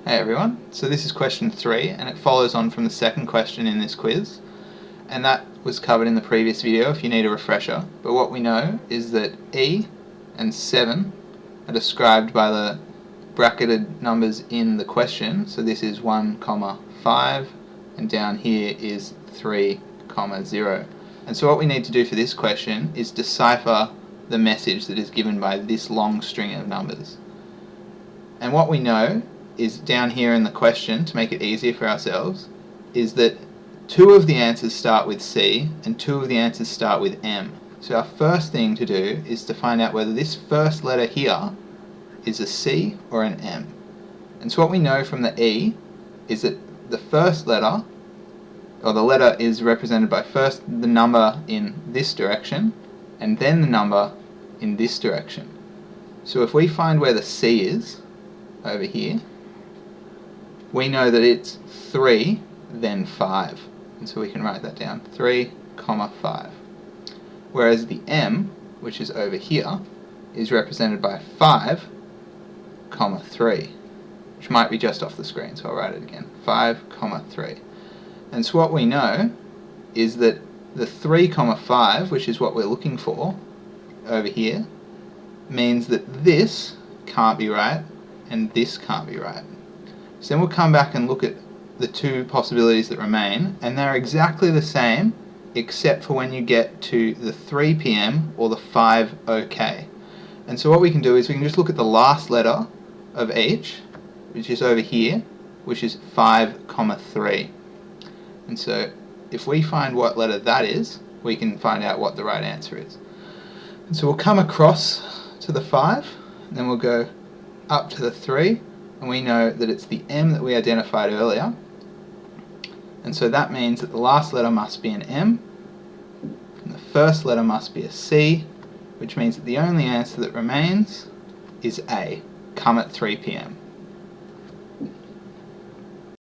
Hey everyone, so this is question 3 and it follows on from the second question in this quiz, and that was covered in the previous video if you need a refresher. But what we know is that E and 7 are described by the bracketed numbers in the question. So this is 1, 5 and down here is 3, 0. And so what we need to do for this question is decipher the message that is given by this long string of numbers. And what we know is down here in the question, to make it easier for ourselves, is that 2 of the answers start with C and 2 of the answers start with M. So our first thing to do is to find out whether this first letter here is a C or an M. And so what we know from the E is that the first letter, or the letter, is represented by first the number in this direction and then the number in this direction. So if we find where the C is over here, we know that it's 3, then 5. And so we can write that down, 3, 5. Whereas the M, which is over here, is represented by 5, 3, which might be just off the screen, so I'll write it again, 5, 3. And so what we know is that the 3, 5, which is what we're looking for over here, means that this can't be right and this can't be right. So then we'll come back and look at the 2 possibilities that remain, and they're exactly the same except for when you get to the 3 p.m. or the 5 OK. And so what we can do is we can just look at the last letter of each, which is over here, which is 5, 3. And so if we find what letter that is, we can find out what the right answer is. And so we'll come across to the 5, and then we'll go up to the 3, and we know that it's the M that we identified earlier, and so that means that the last letter must be an M and the first letter must be a C, which means that the only answer that remains is A, come at 3 p.m.